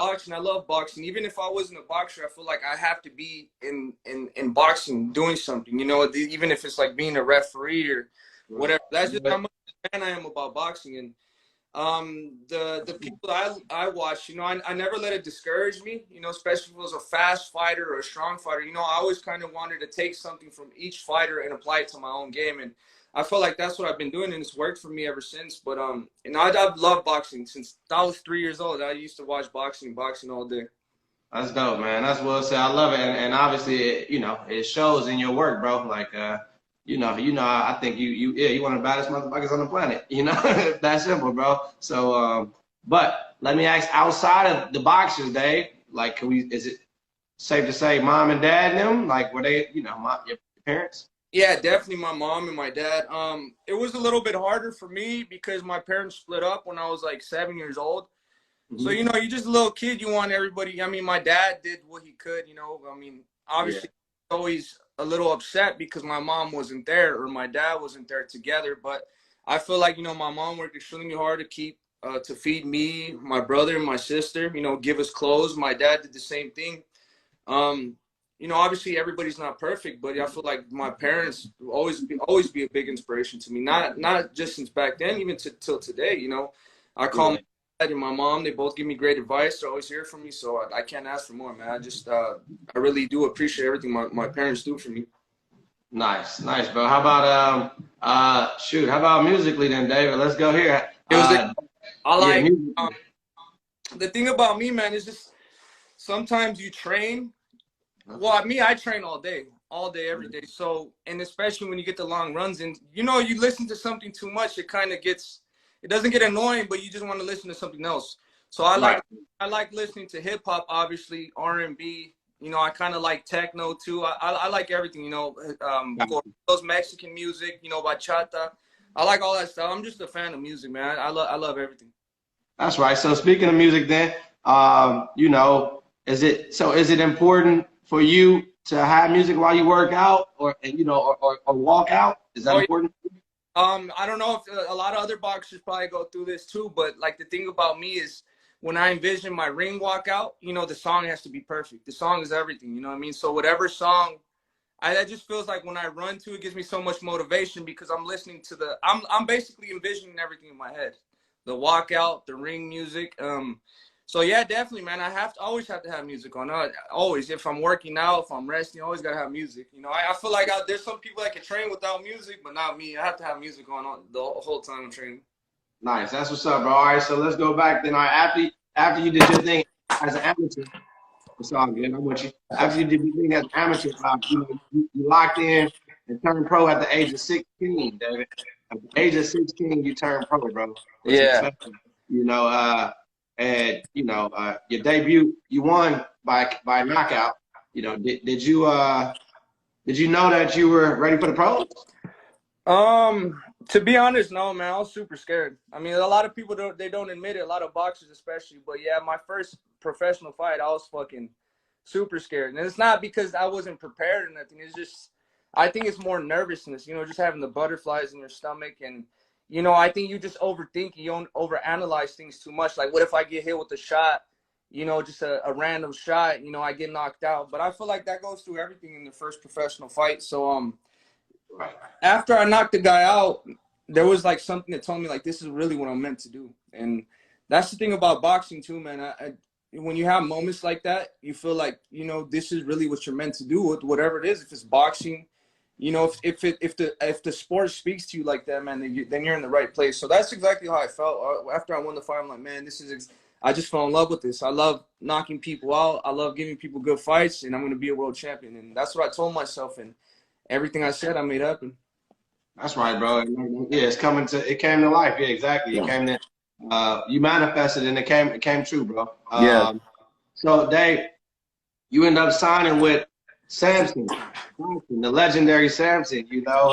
boxing. I love boxing. Even if I wasn't a boxer, I feel like I have to be in boxing, doing something. You know, even if it's like being a referee or whatever. That's just how much fan I am about boxing. And the people I watch, you know, I never let it discourage me. You know, especially if it was a fast fighter or a strong fighter. You know, I always kind of wanted to take something from each fighter and apply it to my own game. And I feel like that's what I've been doing, and it's worked for me ever since. But you know, I've loved boxing since I was 3 years old. I used to watch boxing all day. That's dope, man. That's well said. I love it, and obviously, you know, it shows in your work, bro. Like, you know, I think you one of the baddest motherfuckers on the planet. You know, that's simple, bro. So, but let me ask, outside of the boxers, Dave, like, is it safe to say mom and dad and them, like, were they, you know, your parents? Yeah, definitely my mom and my dad. It was a little bit harder for me because my parents split up when I was like 7 years old. So, you know, you're just a little kid. You want everybody. I mean, my dad did what he could, you know. I mean, obviously, always a little upset because my mom wasn't there or my dad wasn't there together. But I feel like, you know, my mom worked extremely hard to keep, to feed me, my brother, and my sister, you know, give us clothes. My dad did the same thing. You know, obviously, everybody's not perfect, but I feel like my parents will always be a big inspiration to me. Not just since back then, even till today, you know. I call and my mom, they both give me great advice. They're always here for me, so I can't ask for more, man. I just I really do appreciate everything my parents do for me. Nice, bro. How about how about musically then, David? Let's go here. I like the thing about me, man, is just sometimes you train. Well, I train all day, every day. So, and especially when you get the long runs, and you know, you listen to something too much, it kind of gets. It doesn't get annoying, but you just want to listen to something else. So I like listening to hip hop, obviously R&B. You know, I kind of like techno too. I like everything. You know, those Mexican music. You know, bachata. I like all that stuff. I'm just a fan of music, man. I love everything. That's right. So speaking of music, then, you know, is it important for you to have music while you work out, or you know, or walk out? Is that important? I don't know if a lot of other boxers probably go through this too, but like the thing about me is when I envision my ring walkout, you know, the song has to be perfect. The song is everything, you know what I mean? So whatever song, that just feels like when I run to, it gives me so much motivation because I'm listening to I'm basically envisioning everything in my head, the walkout, the ring music. So yeah, definitely, man. Always have to have music on. Always, if I'm working out, if I'm resting, always gotta have music. You know, I feel like there's some people that can train without music, but not me. I have to have music on the whole time I'm training. Nice, that's what's up, bro. All right, so let's go back then. All right, after you did your thing as an amateur, it's all good. I'm with you. After you did your thing as an amateur, you know, you locked in and turned pro at the age of 16, David. At the age of 16, you turned pro, bro. Yeah. You know, and you know, your debut, you won by knockout. You know, did you know that you were ready for the pros? To be honest, no, man. I was super scared. I mean, a lot of people don't admit it. A lot of boxers, especially. But yeah, my first professional fight, I was fucking super scared, and it's not because I wasn't prepared or nothing. It's just, I think it's more nervousness. You know, just having the butterflies in your stomach and. You know, I think you just overthink, you don't overanalyze things too much. Like, what if I get hit with a shot, you know, just a random shot, you know, I get knocked out. But I feel like that goes through everything in the first professional fight. So after I knocked the guy out, there was like something that told me like, this is really what I'm meant to do. And that's the thing about boxing too, man. When you have moments like that, you feel like, you know, this is really what you're meant to do with whatever it is. If it's boxing, you know, if the sport speaks to you like that, man, then you're in the right place. So that's exactly how I felt after I won the fight. I'm like, man, I just fell in love with this. I love knocking people out. I love giving people good fights, and I'm going to be a world champion. And that's what I told myself, and everything I said, I made happen. That's right, bro. Yeah, it came to life. Yeah, exactly. It came to, you manifested, and it came true, bro. Yeah. So Dave, you end up signing with Samson, the legendary Samson, you know.